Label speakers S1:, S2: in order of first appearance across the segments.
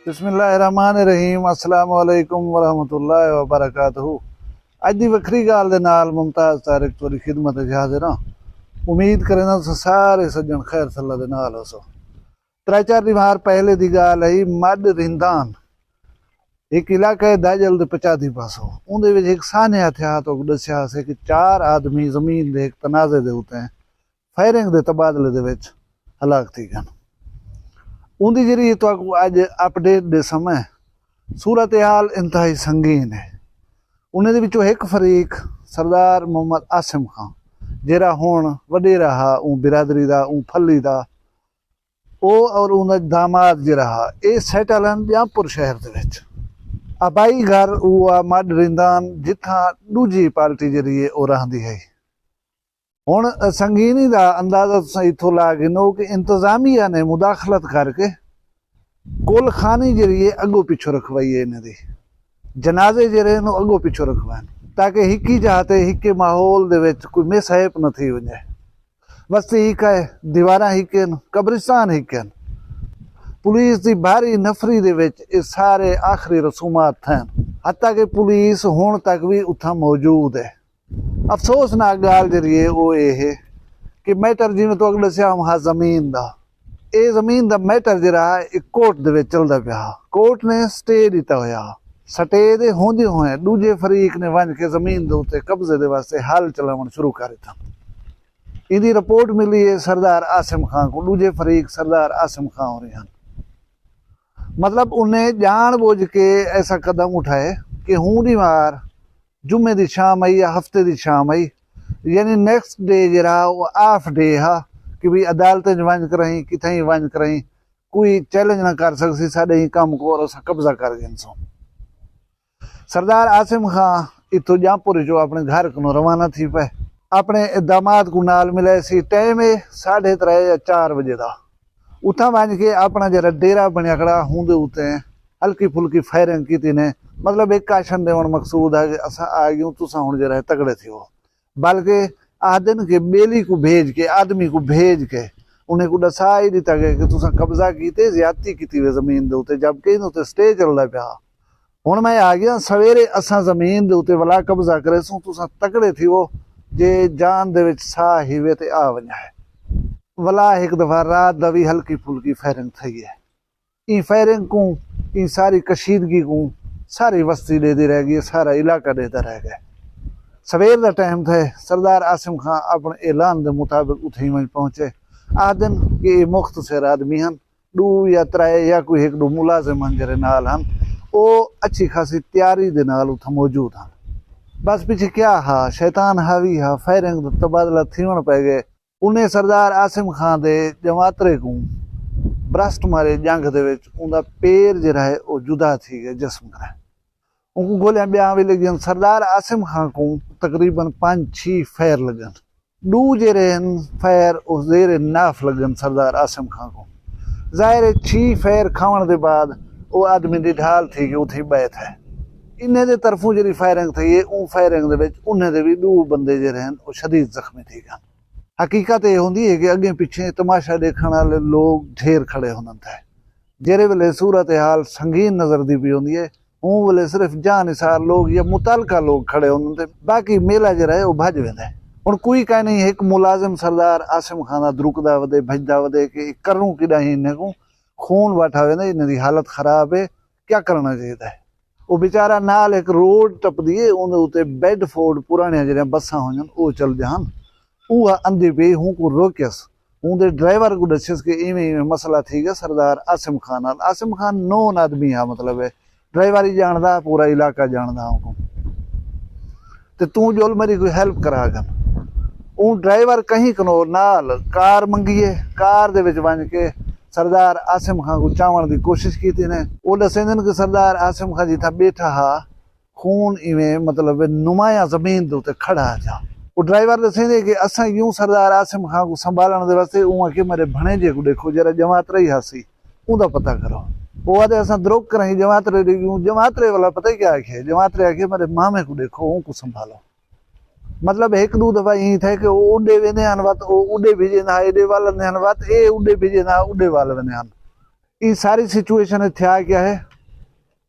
S1: बिस्मिल्लाहिर्रहमानिर्रहीम अस्सलाम वालेकुम वरहमतुल्लाहि वबरकातुहू। अज दी वखरी गाल दे नाल मुमताज़ तारिक तुहाडी खिदमत च हाज़िर हां। उम्मीद करें सारे सज्जन खैर सल्ला दे नाल होसो। 3-4 दिन पहले दी गाल है मड रिंदान एक इलाका है दाजल दे पचादी पासों उहदे विच एक सान्या थिया तो दस्सिया से कि 4 आदमी जमीन दे एक तनाज़े दे उत्ते फायरिंग दे तबादले दे विच हलाक थी गए। उनकी जी तो अज अपडेट दे समय सूरत हाल इंतहाई संगीन है। उन्हें विचों एक फरीक सरदार मोहम्मद आसिम खान जेरा हुण वडेरा हा ऊ बिरादरी दा ऊ फली दा ओ और उनका दामाद जरा ये सैटल हैं जामपुर शहर दे विच। आबाई घर ऊ मड रिंदान जिथा दूजी पार्टी जी है वो रही है। हुण संगीनी का अंदाजा तुसीं इत्थों ला गिनो कि इंतजामिया ने मुदाखलत करके कुल खानी जी है अगो पिछो रखवाई है। इन्हें जनाजे जरे अगो पिछो रखवाइन ताकि हिकी चाहते हिके माहौल दे विच कोई मिसहैप न थी वने। बस्ती हिक है, दीवारां हिकन, कब्रिस्तान हिकन। पुलिस की भारी नफरी दे विच ये सारे आखिरी रसूमात थे। हत्ता कि पुलिस हुण तक भी उत्थां मौजूद है। अफसोसनाक गाल जी है वो ये है कि मैटर जिवें तो अगले दस्सिया हा जमीन का ये जमीन का मैटर जरा एक कोर्ट दे विच चलदा पिया। कोर्ट ने स्टे दिता होया। स्टे दे होंदे होए दूजे फरीक ने वंज के जमीन दे उत्ते कब्जे दे वास्ते हल चलावण शुरू कर दिता। इहदी रिपोर्ट मिली है सरदार आसिम खान को। दूजे फरीक सरदार आसिम खान हो रहे हैं। मतलब उन्हें जान बुझ के ऐसा कदम उठाए कि हूं दी वार जुम्मे की शाम आई या हफ्ते की शाम आई यानी नैक्सट डे जरा वो हाफ डे हा कि भी अदालतें वंज कराई कितें वंज कराई कोई चैलेंज ना कर सकसी साडे ही कम को और असां कब्जा कर गए सो। सरदार आसिम खान इतों जामपुर जो अपने घर को रवाना थी पे अपने दामाद को नाल मिले सी। टाइम है 3:30 या 4 बजे का। उथा वंज के अपना जरा डेरा बनया खड़ा हूंदे उते हल्की फुल्की फायरिंग की ने। मतलब एक काशन देवण मकसूद है कि असा आ गयूं तुसा हुण जरा तगड़े थियो। बल्कि आदन के बेली को भेज के आदमी को भेज के उन्हें को दसा ही दिता गया कि तुसा कब्जा कीते ज्यादती की वे जमीन दे उते जबकि उते स्टे चलदा पिया। हुण मैं आ गया सवेरे असा जमीन दे उते वला कब्जा करे सो तुसा तगड़े थियो जे जान दे विच साह ही वे ते आ वञा है। वला एक दफा रात दा भी हल्की फुल्की फायरिंग थी है। ई फायरिंग को ई सारी कशीदगी को सारी बस्ती देती रह गई, सारा इलाका देता रह गया। सवेर का टाइम थे। सरदार आसिम खान अपने ऐलान के मुताबिक उथे वहीं पहुंचे। आदन कि मुख्तसर आदमी हैं 2 या 3 या कोई 1-2 मुलाजिम हैं जरे नाल हैं वो अच्छी खासी तैयारी दे नाल उथे मौजूद हैं। बस पीछे क्या हा शैतान हावी हा फायरिंग तबादला थीवण पै गए। उन्हें सरदार आसिम खान दे जमातरे को ब्रस्ट मारे जंग दे विच उनका पैर जरा है वो जुदा थी गया जिस्म का। उनको गोलियां ब्याह भी लगी। सरदार आसिम खान को तकरीबन 5-6 फायर लगन। 2 जेरे फायर उस जेरे नाफ लगन सरदार आसिम खान को। जाहिर 6 फायर खावन के बाद वो आदमी की ढाल थी कि उथे बैठ है। इन्हें दे तरफों जी फायरिंग थी है ऊ फायरिंग दे उन्हें दे भी 2 बंदे जरे वो शदीद जख्मी थी गए। हकीकत ये होंगी है कि अगे पिछे तमाशा देखने वाले लोग ढेर खड़े होते हैं। जेरे वेले सूरत हाल संगीन नजर दी भी होंगी है हूँ वेले सिर्फ जानिसार लोग या मुतलका लोग खड़े होंगे बाकी मेला जरा है वो भज वेंदा है। हुण कोई कह नहीं एक मुलाजिम सरदार आसिम खान दा द्रुकदा वधे भजदा वधे कि करूं किदा ही इन्हें को खून वाठा वेंदा इन्हें दी हालत खराब है क्या करना चाहिए है। वो बेचारा नाल एक रोड टपदी है उहदे उत्ते बेडफोर्ड पुरानियां जेहड़ियां बसां होईयां वो चल जान वो अंधी पे हूँ को रोकस हूँ ड्राइवर को दसियस कि इवें मसला थी गया सरदार आसिम खान। आसिम खान नोन आदमी है मतलब है ड्राइवर ही जानता पूरा इलाका जानता उनको तो तू जोल मेरी कोई हेल्प करा कर। ऊ ड्राइवर कहीं कनो नाल कार मंगीए कार दे विच वंज के सरदार आसिम खान को चावण की कोशिश की ने। वो दसेंदन कि सरदार आसिम खान जिथा बैठा हा खून इवें मतलब नुमाया जमीन दे उत्ते खड़ा जा। वो ड्राइवर दसेंदे कि असां यूं सरदार आसिम खान को संभालण दे वास्ते उहाँ के मेरे भणेजे को देखो जरा जमातरे ही हासी उदा पता करो। वो आदे असां द्रोक कराई जमातरे जमातरे वाला पता ही क्या आखे जमातरे आखे मेरे मामे को देखो उनको संभालो। मतलब 1-2 दफा यही थे कि वो उडे वेंदे हन वत वो उडे भेजे ना एडे वाल ने हन वत ए उडे भेजे ना उडे वाल वेंदे हन। ये सारी सिचुएशन इत्थे आ गया है,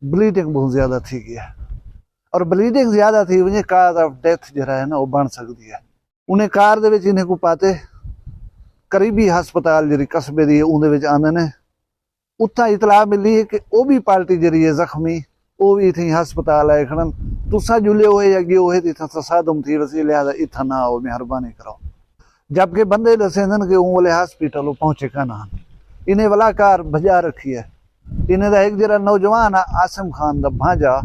S1: ब्लीडिंग बहुत ज़्यादा थी गई है और ब्लीडिंग ज़्यादा थी वजह काज ऑफ डेथ जरा है ना वो बन सकती है। उन्हें कार दे विच इन्हें को पाते करीबी हस्पताल जी कस्बे दी उन्हें आने ने उत्था इतला मिली है कि वो भी पार्टी जी है जख्मी वो भी इतनी हस्पताल आए खड़न तुसा जुले हुए या गे हुए इतना तसादम थी वसी लिहाजा इतना ना आओ मेहरबानी करो। जबकि बंदे दसे कि वो वाले हॉस्पिटल पहुंचे का ना इन्हें वाला कार भजा रखी है। इन्हें एक जरा नौजवान आसिम खान का भांजा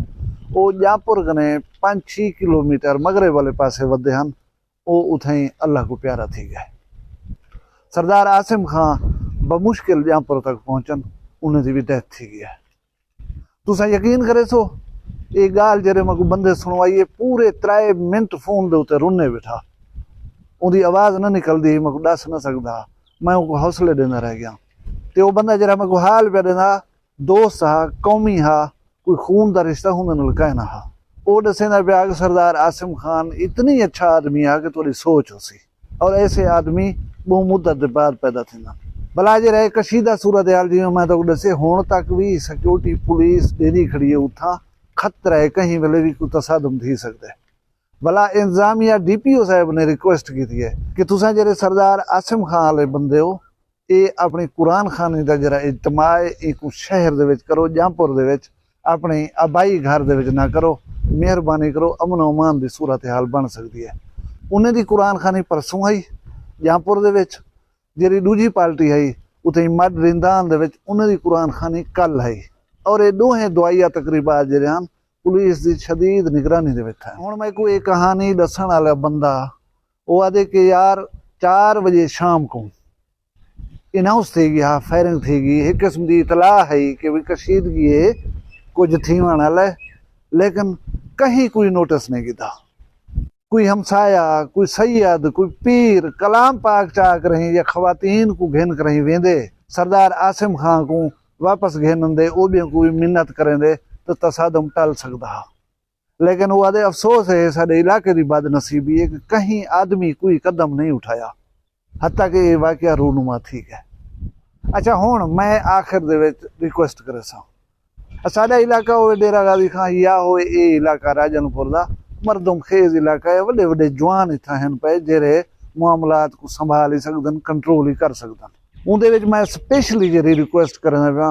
S1: वो जापुर कने 5-6 किलोमीटर मगरब वाले पासे वधे हैं वो उथई अल्लाह को प्यारा थी गए। सरदार आसिम खान बमुश्किल जापुर तक पहुंचन उन्हें भी डेथ थी गई है। तुसा यकीन करे सो ये गाल जरे मैं बंदे सुनवाइए पूरे 3 मिनट फोन दे उत्ते रुने बैठा उनकी आवाज़ ना निकलती मैं दस ना सकता मैं उनको हौसले देना रह गया। तो वो बंदा जरा मैं हाल पे देना दोस्त हा कौमी हा कोई खून का रिश्ता होंगे नलका ना हा वो दसेंदा पिया कि सरदार आसिम खान इतनी अच्छा आदमी आ कि थोड़ी सोच हो सी और ऐसे आदमी बहुत मुद्दत के बाद पैदा थे। भला जे रहे कशीदा सूरत हाल जी मैं तो दसे हुण तक भी सिक्योरिटी पुलिस डेरी खड़ी है उथा खतरा है कहीं वेले भी कोई तसादम थी सकता है। भला इंतजामिया DPO साहब ने रिक्वेस्ट की थी है कि तुसा जरे सरदार आसिम खान वाले बंदे हो ये अपनी कुरान खानी का जरा इज्तमा एक शहर दे विच करो जामपुर दे विच अपने आबाई घर दे विच ना करो मेहरबानी करो अमन अमान की सूरत हाल बन सकती है। उन्हें दी कुरान खानी परसों आई जामपुर दे विच जी दूजी पार्टी है उतई मड रिंदान दे विच उन्हें दी कुरान खानी कल है और ये दोहें दुआइया तकरीबात जरे हैं पुलिस की शदीद निगरानी दे विच है। हुण मैं कोई एक कहानी दसन वाला बंदा वो आदे कि यार 4 बजे शाम को अनाउंस थी गई हाँ फायरिंग थी गई एक किस्म की इतला है कि भी कशीदगी है कुछ थी वाला है लेकिन कहीं कोई नोटिस नहीं किया। कोई हमसाया कोई सैयद कोई पीर कलाम पाक चाक रही या खवातीन को घेन कर रही वेंदे सरदार आसिम खान को वापस घेन दे वो भी कोई मिन्नत करें दे तो तसादम टल सकता। लेकिन वो आदे अफसोस है साडे इलाके की बदनसीबी है कि कहीं आदमी कोई कदम नहीं उठाया हत्या कि यह वाकया रूनुमा ठीक है। अच्छा हुण मैं आखिर दे विच रिक्वेस्ट करे साडा इलाका हो डेरा गाजी खां या हो ये इलाका राजनपुर का मरदम खेज इलाका है वड्डे वड्डे जवान इत्थे हैं पे जेरे मामलात को संभाल ही सकदन कंट्रोल ही कर सकदन। उहदे विच मैं स्पेशली जेरी रिक्वेस्ट करना पिया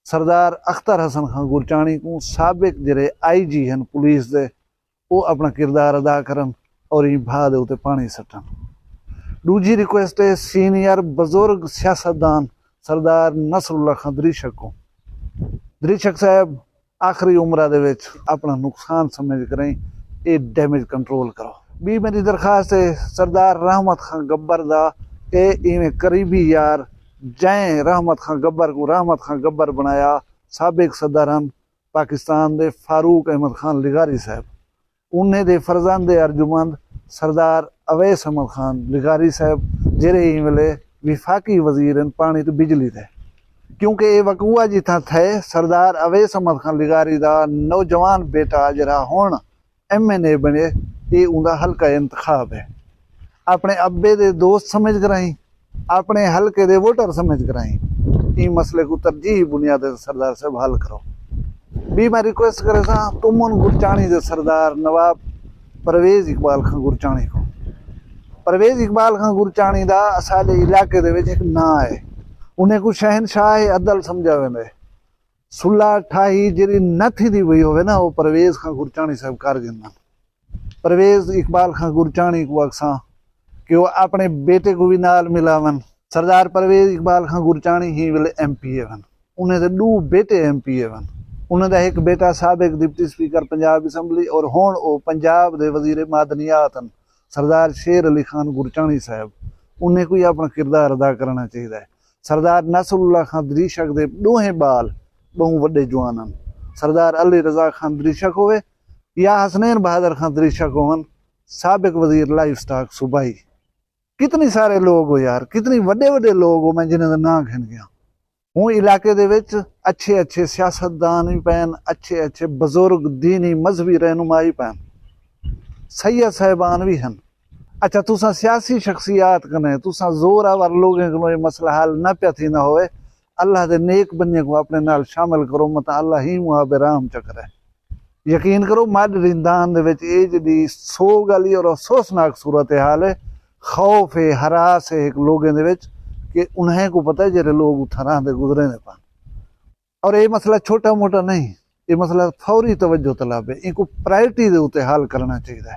S1: सरदार अख्तर हसन खां गुरचाणी को साबिक जेरे IG हैं पुलिस दे वो अपना किरदार अदा करन और इन भा दे उते पानी सटन। दूजी रिक्वेस्ट है सीनियर बुजुर्ग सियासतदान सरदार नसरुल्लाह खां दरीशक को दरीशक साहब आखिरी उम्र दे विच अपना नुकसान समझ करें ये डैमेज कंट्रोल करो। भी मेरी दरखास्त है सरदार रहमत खां गब्बर दा ए इवें करीबी यार जै रहमत खां गब्बर को रहमत खां गब्बर बनाया साबिक सदर पाकिस्तान दे फारूक अहमद खान लिगारी साहब उन्हें दे फरजांदे अर्जुमंद सरदार अवैस अहमद खान लिगारी साहब जेरे इन वेले विफाकी वजीर पानी तो बिजली थे क्योंकि ये वकूआ जिथा थे सरदार अवैस अहमद खान लिगारी दा नौजवान बेटा जरा हुण MNA बने ये उनका हल्का इंतखाब है। अपने अब्बे दे दोस्त समझ कर आई अपने हल्के दे वोटर समझ कर आई ये मसले को तरजीही बुनियाद सरदार साहब हल करो। भी मैं रिक्वेस्ट करे सा तुमन गुरचाणी दे सरदार नवाब परवेज इकबाल खां गुरचाणी को परवेज इकबाल खां गुरचाणी दा असाले इलाके दे विच एक ना है उन्हें को शहनशाह अदल समझा वेंदे सुलह ठाही जी न थी दी वही होवे ना वो परवेज खां गुरचाणी साहब कर गिनन। परवेज इकबाल खां गुरचाणी को अक्सा कि वो अपने बेटे को भी नाल मिलावन। सरदार परवेज इकबाल खां गुरचाणी ही वेले MP वन उन्हें तो 2 बेटे MP वन उन्हें एक बेटा साबिक डिप्टी स्पीकर पंजाब असैम्बली और हुण वो पंजाब दे वजीर मादनियात सरदार शेर अली खान गुरचाणी साहब उन्हें कोई अपना किरदार अदा करना चाहिए। सरदार नसरुल्लाह खान दरीशक दे 2 बाल बहु वड्डे जवान सरदार अली रजा खान दरीशक होवे या हसनैन बहादुर खान दरीशक होवन साबिक वजीर लाइफ स्टॉक सूबाई। कितने सारे लोग हो यार कितने वड्डे वड्डे लोग हो मैं जिन्हें ना गिन गया हूँ। इलाके दे विच अच्छे अच्छे सियासतदान भी पैन अच्छे अच्छे बुजुर्ग दीनी मजहबी रहनुमा भी पैन सैयद साहिबान भी हैं। अच्छा तुसा सियासी शख्सियात कने तुसा जोर आवर लोगों को मसला हल न पिया थी ना होवे अल्लाह दे नेक बंदे को अपने नाल शामिल करो, मत अल्लाह ही मुहाबे राम चक्कर है। यकीन करो मड रिंदान दे विच ये जिहड़ी सोग वाली और अफसोसनाक सूरत हाल है, खौफ है, हरास है एक लोगों दे विच कि उन्हें को पता है जेरे लोग उथा रहांदे गुजरे ने पान। और ये मसला छोटा मोटा नहीं, ये मसला फौरी तवज्जो तलब है, इनको प्रायोरिटी दे उत्ते हल करना चाहिए।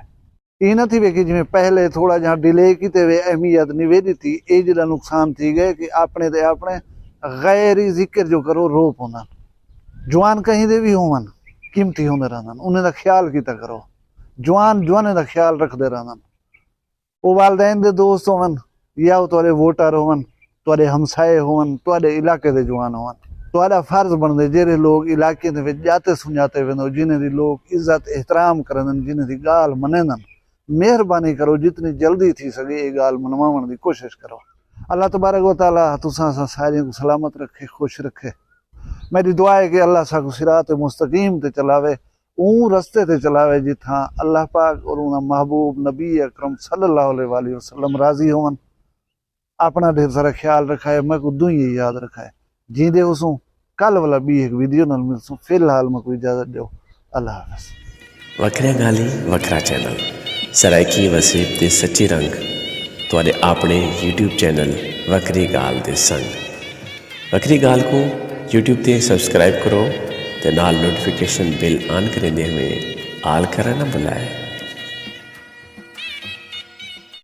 S1: ये ना थी वे कि जिवें पहले थोड़ा जहाँ डिले कीते वे अहमियत नहीं वे दी, ये जिहड़ा नुकसान थी गए कि अपने ते अपने गैर ही जिक्र जो करो रो पौंदा। जवान कहीं दे भी होवन कीमती होंदे रहंदन, उन्हें दा ख्याल कीता करो। जवान जवाने दा ख्याल रखदे रहंदन, वो वालदैन दे दोस्त होवन या तुहाडे वोटर होवन, तुहाडे हमसाए होवन, तुहाडे इलाके दे जवान होवन। तुहाडा फर्ज बनदे जेरे लोग इलाके दे विच जाते सुञाते वेंदो, जिन्हें दी लोग इज्जत एहतराम करन, जिन्हें दी गाल मनेंदन, मेहरबानी करो जितनी जल्दी थी सके ये गाल मनवाउण दी कोशिश करो। अल्लाह तबारक व तआला तुसां सारियां को सलामत रखे, खुश रखे। मेरी दुआ है कि अल्लाह साकू सिरात मुस्तकीम ते चलावे, ऊं रस्ते ते चलावे जिथा अल्लाह पाक और उना महबूब नबी अकरम सल्लल्लाहु अलैहि वसल्लम राजी होवन। अपना ढेर सारा ख्याल रखाए, मैं को दुई याद रखाए। जींदे उसू कल वाला भी एक वीडियो नाल मिलसूं। फिलहाल मैं कोई इजाजत दो, अल्लाह हाफिज़।
S2: वखरा गाली वखरा चैनल सराइकी वसीब दे सच्चे रंग तुहाडे अपने यूट्यूब चैनल वक्री गाल दे संग। वक्री गाल को यूट्यूब ते सब्सक्राइब करो ते नाल नोटिफिकेशन बिल ऑन करेंदे हुए आल करना ना भुलाए।